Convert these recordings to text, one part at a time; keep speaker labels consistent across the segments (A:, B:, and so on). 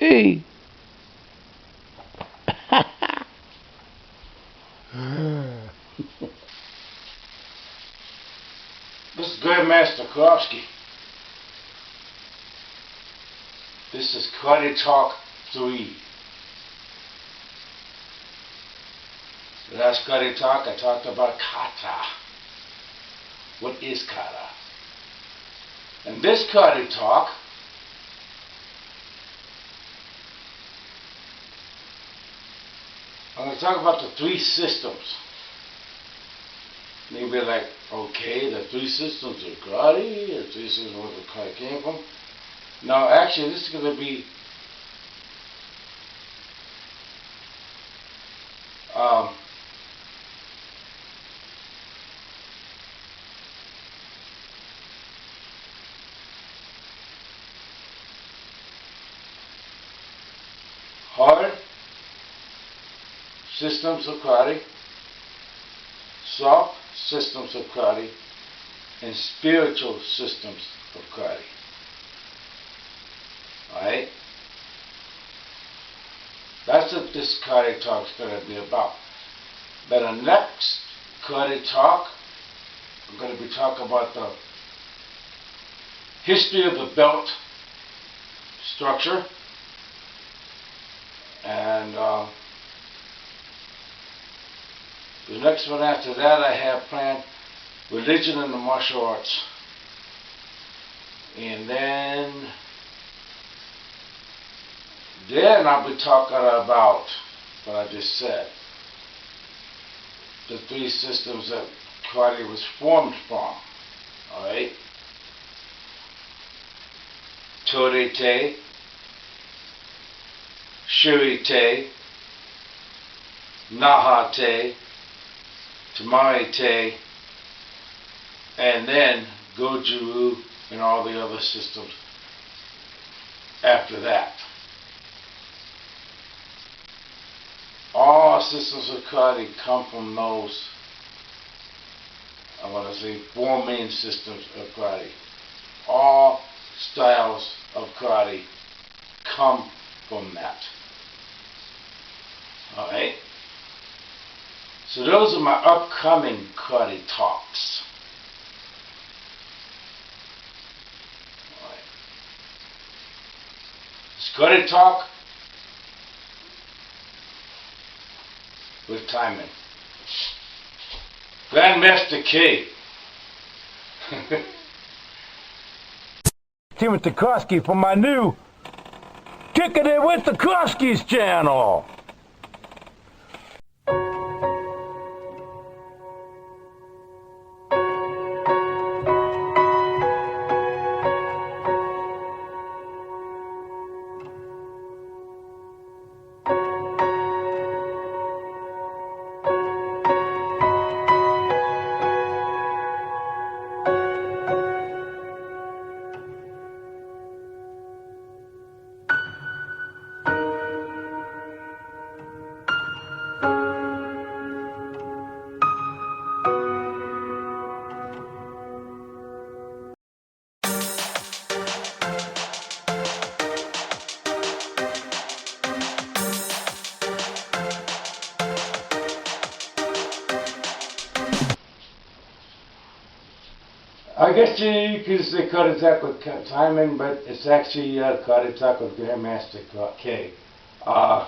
A: Hey.
B: This is Grandmaster Kerofsky. This is Karate Talk 3. The last Karate Talk I talked about kata. What is kata? And this Karate Talk I'm going to talk about the three systems. Maybe like, okay, the three systems of karate, the three systems where the karate came from. No, actually, this is going to be hard systems of karate, soft systems of karate, and spiritual systems of karate. Alright? That's what this karate talk is going to be about. But the next karate talk, I'm going to be talking about the history of the belt structure, and the next one after that I have planned religion and the martial arts. And then I'll be talking about what I just said. The three systems that karate was formed from. Alright? Torite, Shuri, Nahate, Tamarite, and then GoJu and all the other systems after that. All systems of karate come from those, I want to say, four main systems of karate. All styles of karate come from that. Alright? So those are my upcoming karate talks. Alright. It's karate talk with Tymon. Grandmaster K.
A: Timothy Kerofsky for my new Kicking It with the Kerofskys channel.
B: I guess you could say karate talk with Tymon, but it's actually karate talk with Grandmaster K. I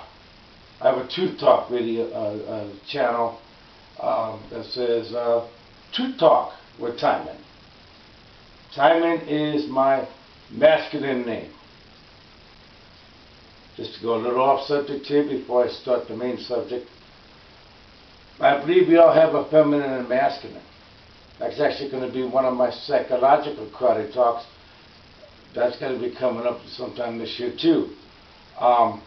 B: have a Truth Talk video channel that says Truth Talk with Tymon. Tymon is my masculine name. Just to go a little off subject here before I start the main subject. I believe we all have a feminine and masculine. That's actually going to be one of my psychological karate talks. That's going to be coming up sometime this year too. But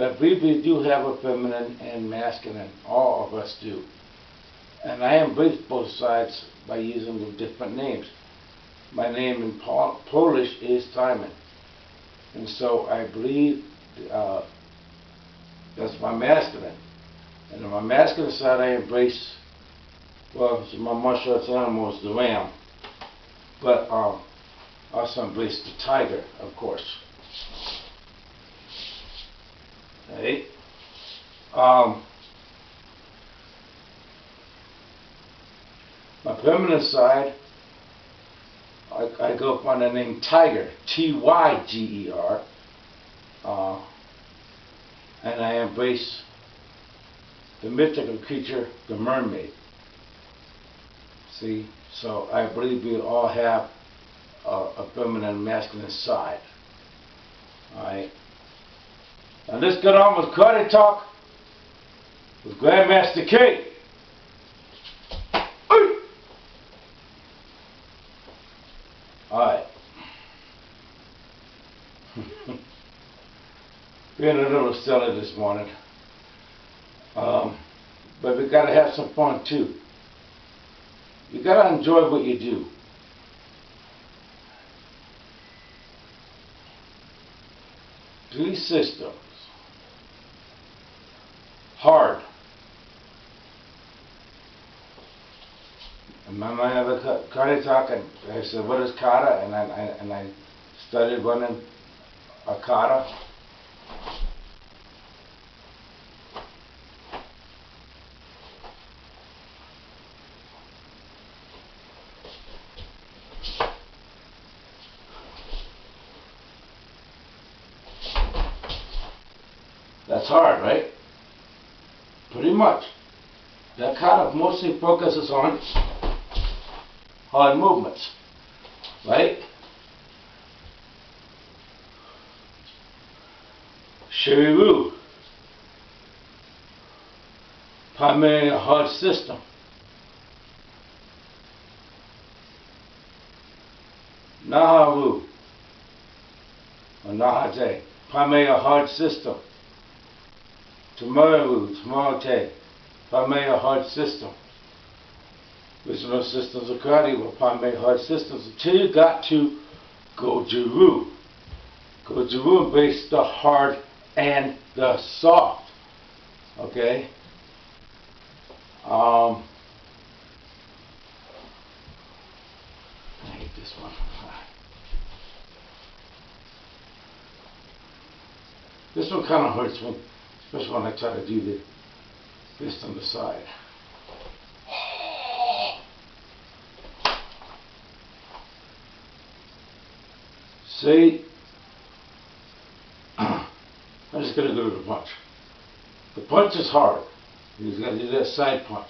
B: I believe we do have a feminine and masculine. All of us do. And I embrace both sides by using the different names. My name in Polish is Tymon. And so I believe that's my masculine. And on my masculine side I embrace, well, my martial arts animal is the ram, but also embrace the tiger, of course. Right? My feminine side, I go by the name Tiger, Tyger, and I embrace the mythical creature, the mermaid. See, so I believe we all have a feminine and masculine side. Alright. Now let's get on with Karate Talk with Grandmaster K. Alright. Being a little silly this morning. But we gotta have some fun too. You gotta enjoy what you do. Three systems. Hard. Remember I have a karate talk and I said, what is kata? And I started running a kata. That's hard, right? Pretty much. That kata mostly focuses on hard movements, right? Shuri, primarily a hard system. Naharu, or Nahate, primarily a hard system. Tomorrow, primarily a hard system. Original systems of karate were primarily hard systems until you got to GoJu. GoJu embraced the hard and the soft. Okay? I hate this one. This one kind of hurts me, especially when I try to do the fist on the side. See, I'm just going to go to the punch. The punch is hard. You've got to do that side punch.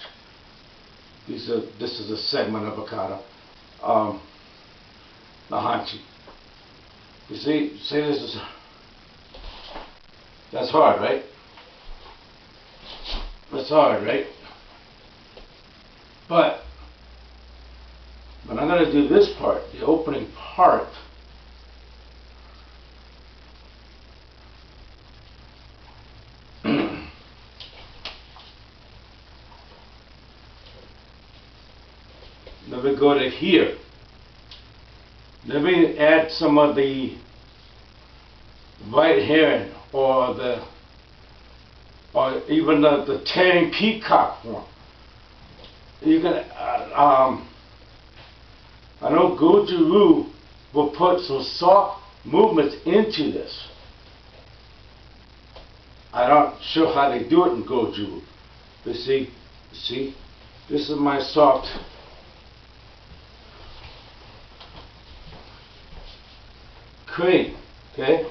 B: This is a segment of a kata. The hanchi. You see this is, that's hard, right? That's hard, right? But when I'm going to do this part, the opening part, let me go to here. Let me add some of the white herring or even the tang peacock one. You can I know GoJu will put some soft movements into this. I'm not sure how they do it in GoJu. But see, this is my soft. Cream, okay?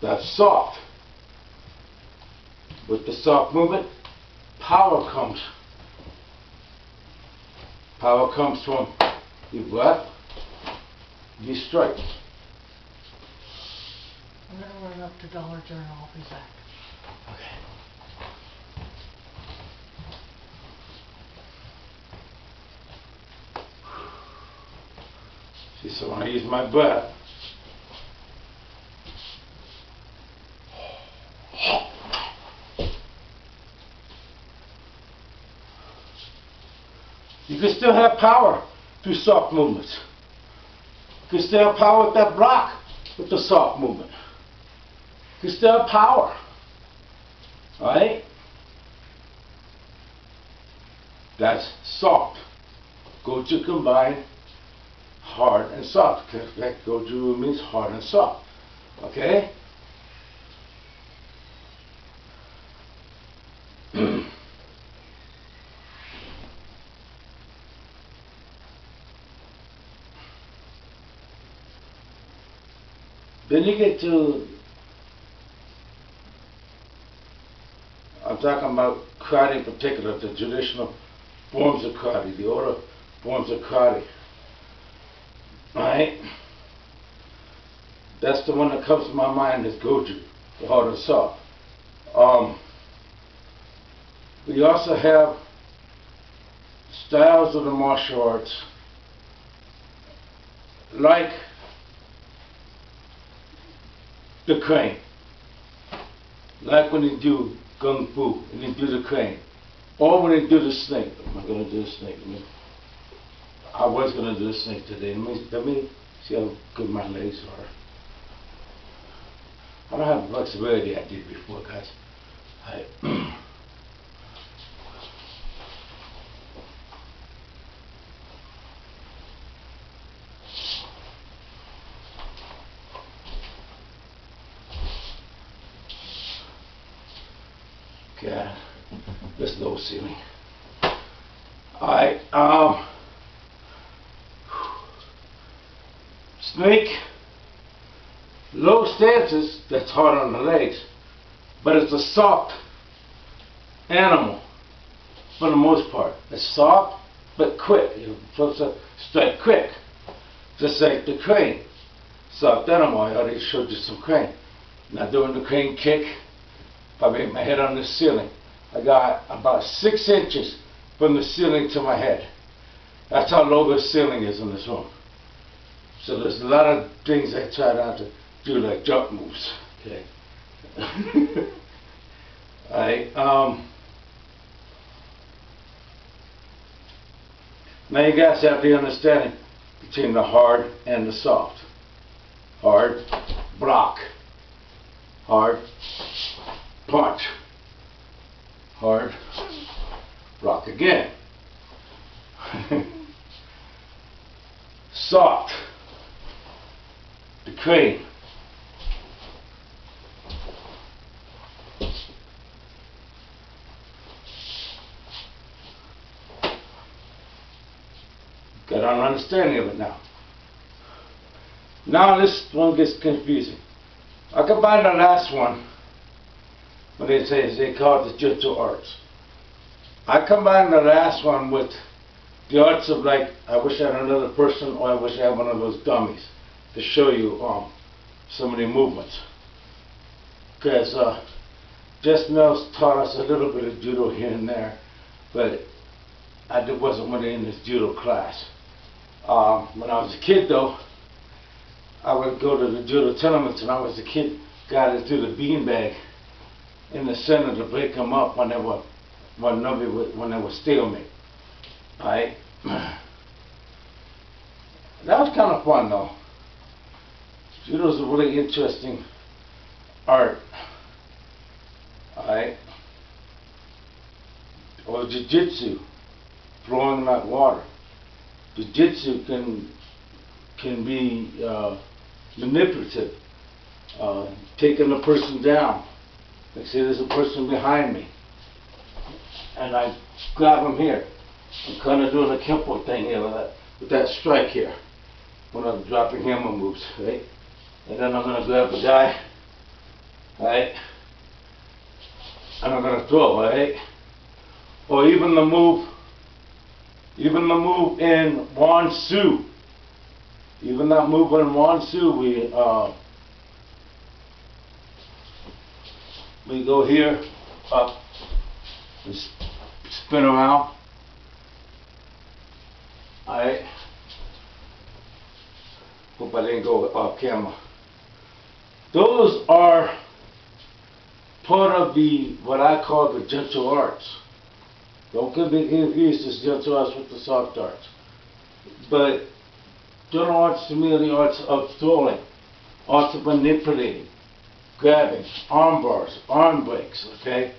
B: That's soft. With the soft movement, power comes. Power comes from your breath, your strike.
C: I'm going to run up to Dollar General. I'll be back.
B: Okay. See, so when I use my breath, you can still have power through soft movements. You can still have power with that block with the soft movement. You can still have power. Alright? That's soft. GoJu combine hard and soft. That GoJu means hard and soft. Okay? Then you get to, I'm talking about karate in particular, the traditional forms of karate, the older forms of karate. Alright? That's the one that comes to my mind is GoJu, the hard and soft. We also have styles of the martial arts like the crane. Like when you do Kung Fu and you do the crane. Or when you do the snake. Am I going to do the snake? I was going to do the snake today. Let me see how good my legs are. I don't have the flexibility I did before, guys. Okay, this low ceiling. Alright, snake, low stances, that's hard on the legs, but it's a soft animal for the most part. It's soft but quick. You're supposed to strike quick, just like the crane. Soft animal. I already showed you some crane. Now doing the crane kick, if I make my head on the ceiling, I got about 6 inches from the ceiling to my head. That's how low the ceiling is in this room. So there's a lot of things I try not to do, like jump moves. Okay. Alright, now you guys have the understanding between the hard and the soft. Hard, block. Hard, punch. Hard, block again. Soft, the crane. Got an understanding of it now. Now this one gets confusing. I combined the last one when they call it the Jiujitsu arts. I combined the last one with the arts of, like, I wish I had another person, or I wish I had one of those dummies to show you some of the movements. Because Jess Mills taught us a little bit of judo here and there, but I wasn't really in this judo class. When I was a kid though, I would go to the judo tournaments, and I was the kid guy that threw the beanbag in the center to break them up when they were stalemate. Alright? That was kind of fun though. Judo is a really interesting art. Alright? Or Jiujitsu, flowing like water. Jiujitsu can be manipulative, taking a person down. Like, say there's a person behind me, and I grab him here. I'm kind of doing a kempo thing here with that strike here when I'm dropping hammer moves, right? And then I'm going to grab the guy, right? And I'm going to throw, right? Or even the move in Wan Su. Even that move in Wan Su, we go here, up, and spin around. Alright. Hope I didn't go off camera. Those are part of what I call the gentle arts. Don't get me confused, this gentle arts with the soft arts. But gentle arts to me are the arts of throwing, arts of manipulating, grabbing, arm bars, arm breaks, okay?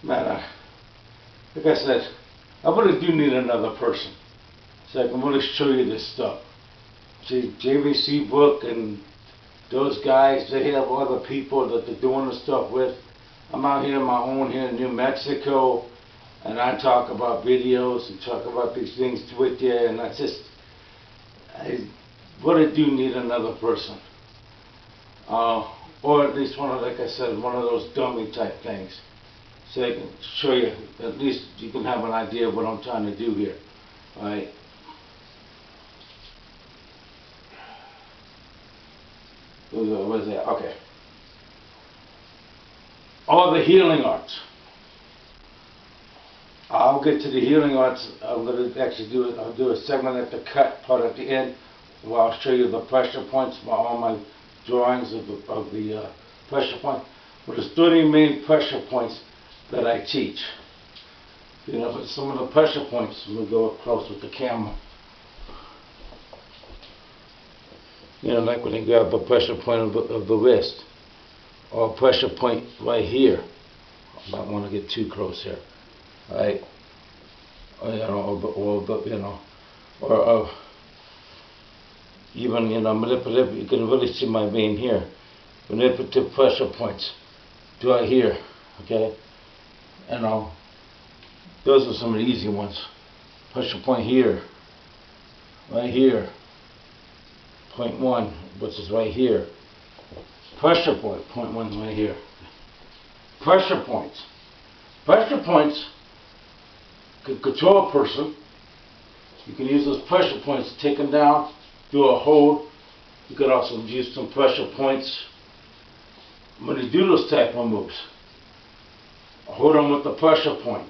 B: Man, like I said, I really do need another person. so I can really show you this stuff. See, JVC book and those guys, they have other people that they're doing the stuff with. I'm out here on my own here in New Mexico, and I talk about videos and talk about these things with you, and I really do need another person. Or at least one of, like I said, one of those dummy type things. So I can show you, at least you can have an idea of what I'm trying to do here. Alright. What is that? Okay. All the healing arts. I'll get to the healing arts. I'm going to actually I'll do a segment at the cut part at the end where I'll show you the pressure points, all my drawings of the pressure point. But there's 30 main pressure points that I teach. You know, but some of the pressure points, I'm going to go up close with the camera. You know, like when you grab a pressure point of the wrist, or a pressure point right here. I don't want to get too close here, right? Or, you know, or even, you know, manipulative. You can really see my vein here. Manipulative pressure points right here, okay? You know, those are some of the easy ones. Pressure point here, right here. Point 1, which is right here. Pressure point, point 1 right here. Pressure points. Pressure points can control a person. You can use those pressure points to take them down, do a hold. You could also use some pressure points when you do those type of moves. Hold them with the pressure point.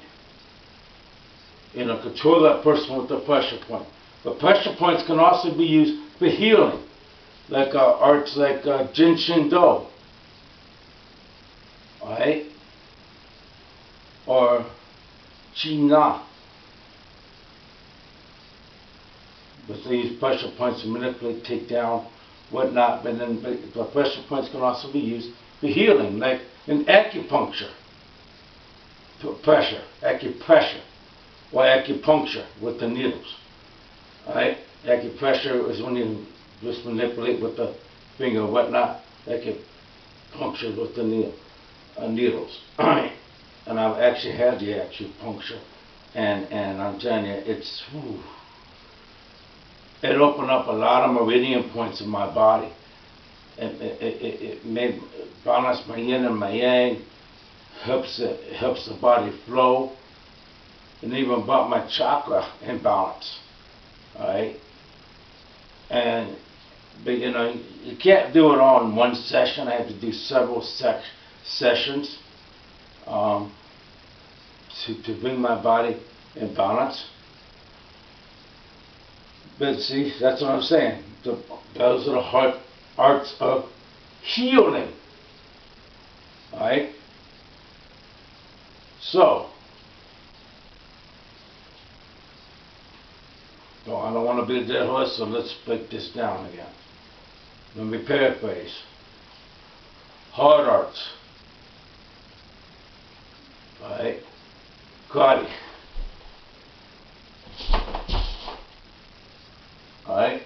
B: You know, control that person with the pressure point. But pressure points can also be used for healing, like arts like Jin Shin Do, alright, or Chi Na. But they use pressure points to manipulate, take down, whatnot. But then the pressure points can also be used for healing, like in acupuncture, acupressure, or acupuncture with the needles. Alright, acupressure is when you just manipulate with the finger or whatnot. Acupuncture with the needles. Alright, and I've actually had the acupuncture, and I'm telling you, it's it opened up a lot of meridian points in my body. It made balance my yin and my yang, helps the body flow, and even brought my chakra in balance. Alright? But you know, you can't do it all in one session. I have to do several sessions to bring my body in balance. But see, that's what I'm saying. Those are the arts of healing. Alright? So, I don't want to be a dead horse, so let's break this down again. Let me paraphrase. Hard arts. Alright? Karate. Alright?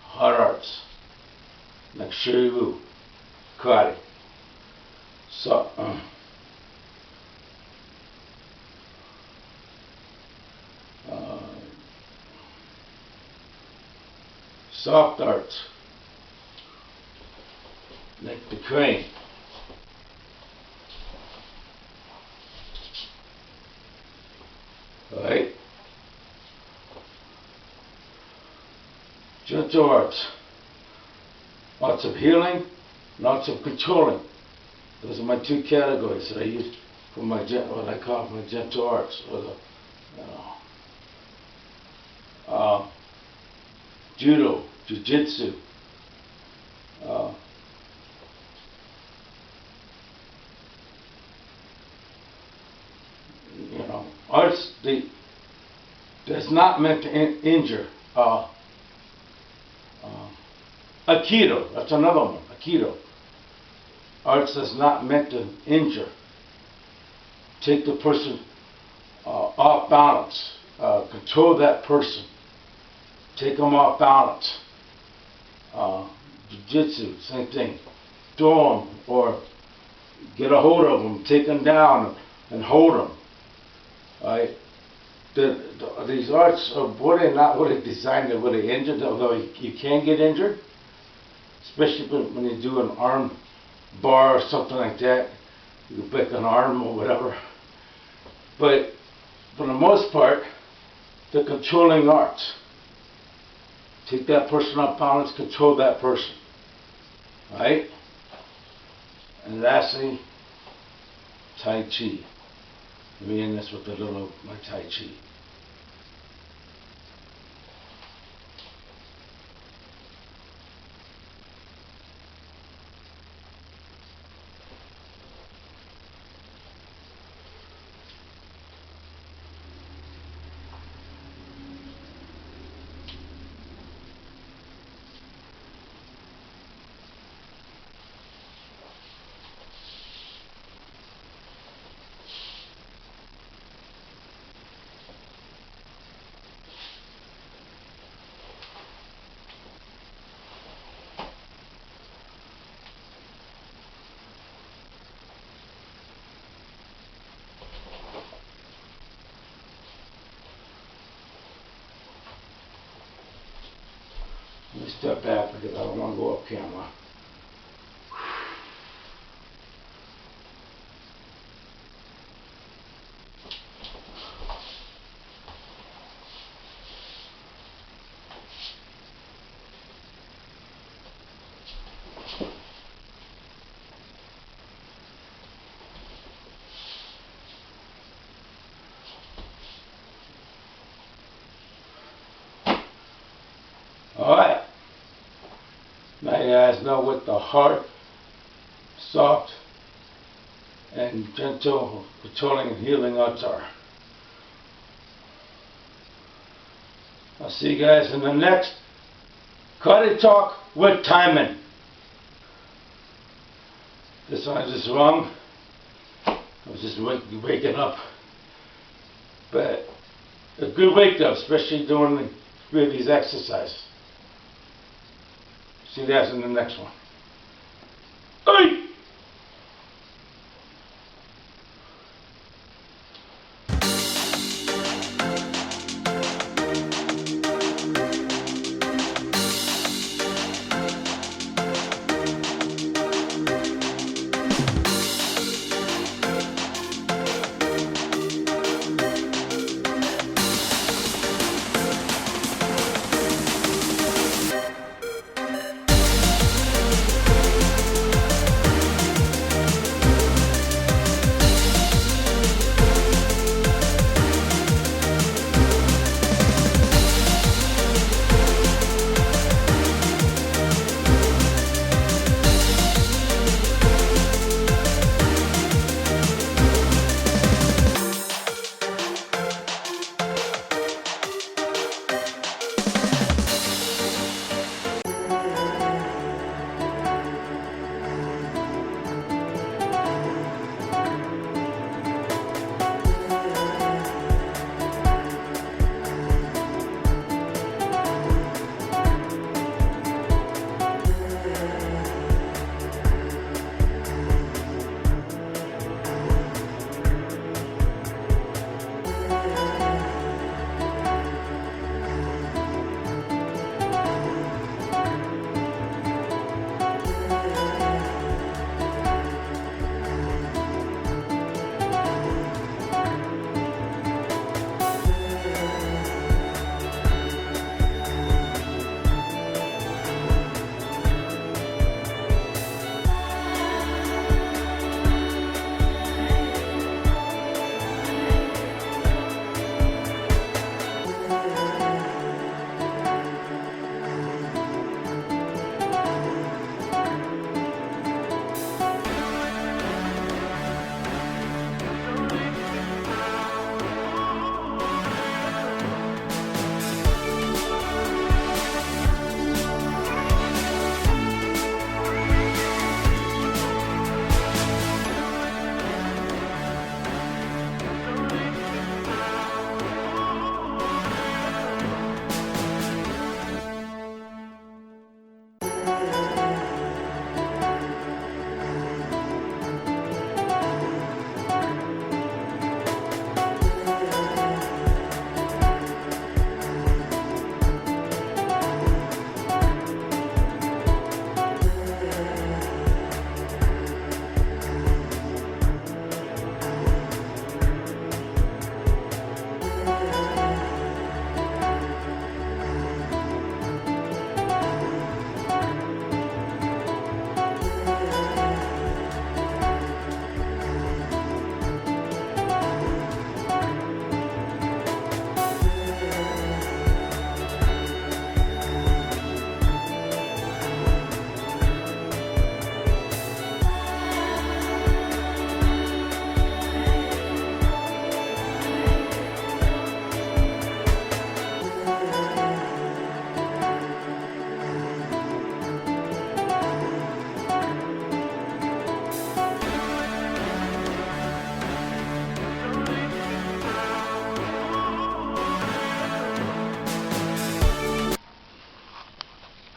B: Hard arts. Like Shuri, karate. So, soft arts, like the crane. Alright? Gentle arts. Arts of healing and arts of controlling. Those are my two categories that I use for my what I call my gentle arts, or the, judo, jiujitsu, you know, arts that's not meant to injure. Aikido, that's another one. Aikido, arts that's not meant to injure. Take the person off balance. Control that person. Take them off balance. Jiu-Jitsu, same thing. Throw them or get a hold of them, take them down and hold them. Right? These arts were they not really designed to really injure, although you can get injured, especially when you do an arm bar or something like that. You can break an arm or whatever. But for the most part, the controlling arts. Take that person off balance, control that person. Right? And lastly, Tai Chi. Let me end this with a little of my Tai Chi. Let me step back because I don't want to go off camera. Alright. Now you guys know what the hard, soft, and gentle controlling and healing arts are. I'll see you guys in the next Karate Talk with Tymon. This one I just wrong. I was just waking up. But a good wake up, especially doing these exercises. See you guys in the next one. Hey!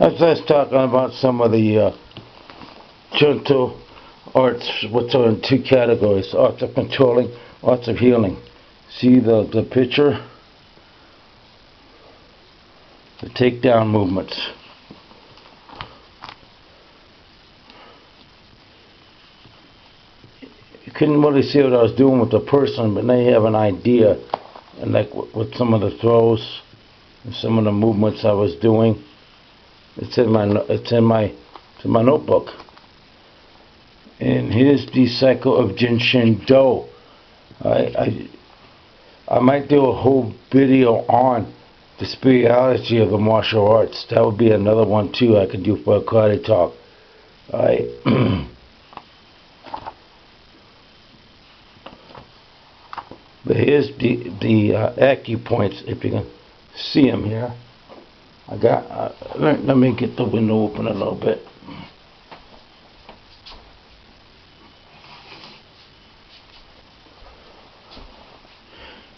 B: As I was talking about some of the gentle arts, which are in two categories: arts of controlling, arts of healing. See the picture? The takedown movements. You couldn't really see what I was doing with the person, but now you have an idea. And like with some of the throws and some of the movements I was doing, it's in my notebook. And here's the cycle of Jinshin Do. I might do a whole video on the spirituality of the martial arts. That would be another one too I could do for a karate talk. But here's the acupoints, if you can see them here. I got. Let me get the window open a little bit.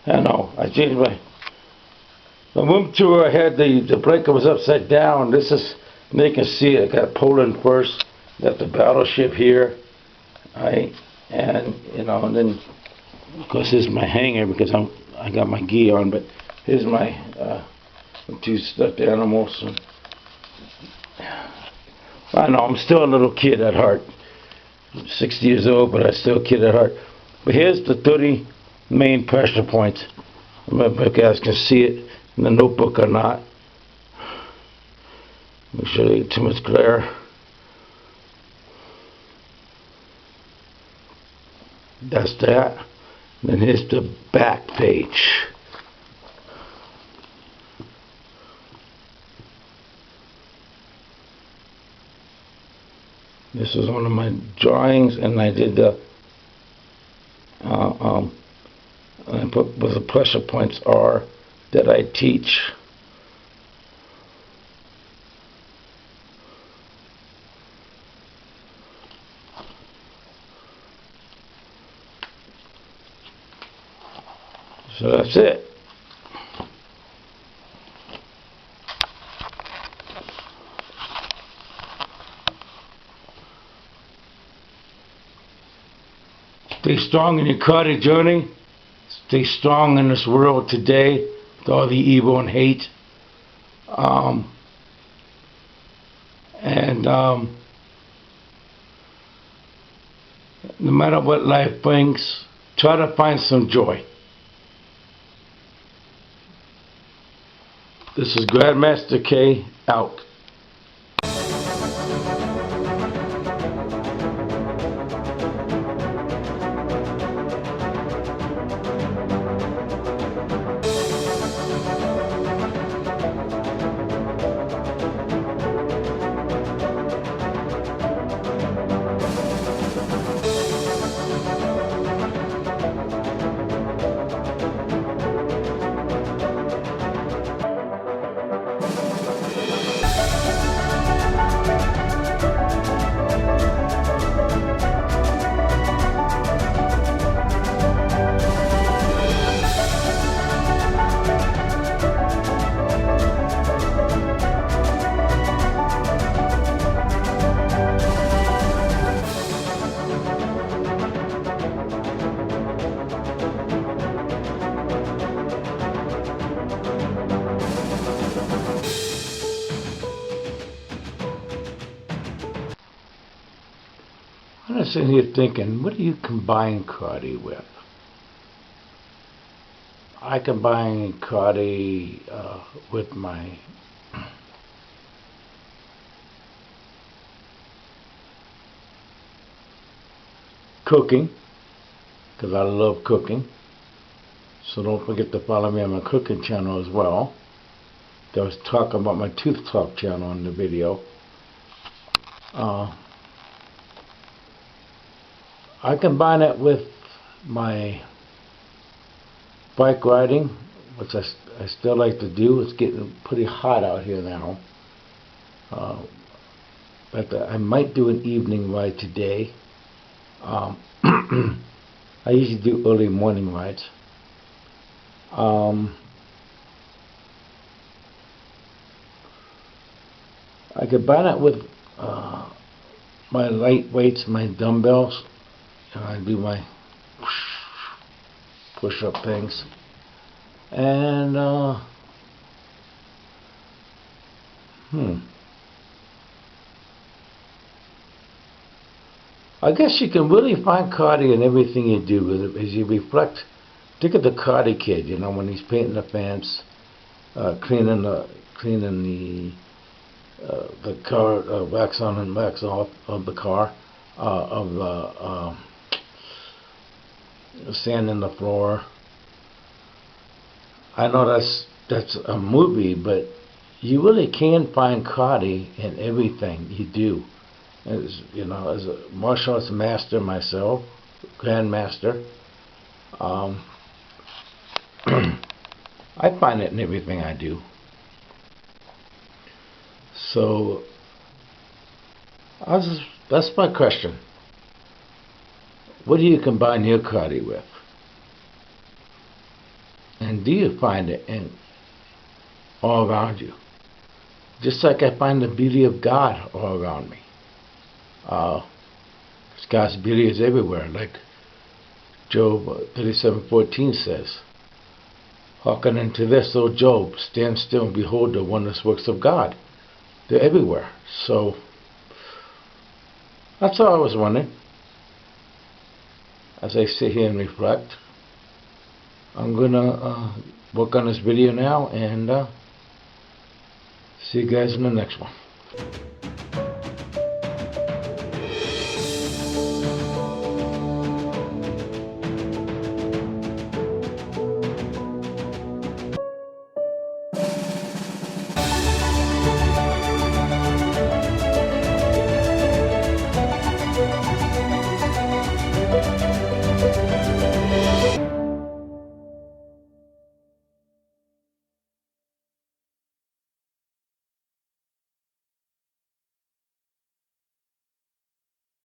B: I know. I changed my. The room tour, I had the breaker was upside down. This is, they can see it. I got Poland first. Got the battleship here. And and then of course here's my hanger because I got my gi on. But here's my two stuffed animals. And I know I'm still a little kid at heart. I'm 60 years old, but I'm still a kid at heart. But here's the 30 main pressure points. I don't know if you guys can see it in the notebook or not. Make sure they get too much glare. That's that. Then here's the back page. This is one of my drawings, and I did the I put where the pressure points are that I teach. So that's it. Stay strong in your karate journey. Stay strong in this world today with all the evil and hate. No matter what life brings, try to find some joy. This is Grandmaster K out. I'm sitting here thinking, what do you combine karate with? I combine karate with my cooking, because I love cooking. So don't forget to follow me on my cooking channel as well. I was talking about my Tooth Talk channel in the video. I combine it with my bike riding, which I still like to do. It's getting pretty hot out here now. But I might do an evening ride today. I usually do early morning rides. I combine it with my light weights, my dumbbells, and I do my push-up things. And I guess you can really find karate in everything you do. As you reflect, look at the karate kid. You know, when he's painting the fence, cleaning the car, wax on and wax off of the car, sand in the floor. I know that's a movie, but you really can find karate in everything you do. As you know, as a martial arts master myself, grandmaster, I find it in everything I do. So that's my question. What do you combine your karate with? And do you find it in all around you? Just like I find the beauty of God all around me. God's beauty is everywhere, like Job 37:14 says. Hearken unto this, O Job, stand still and behold the wondrous works of God. They're everywhere. So that's all I was wondering. As I sit here and reflect, I'm gonna work on this video now and see you guys in the next one.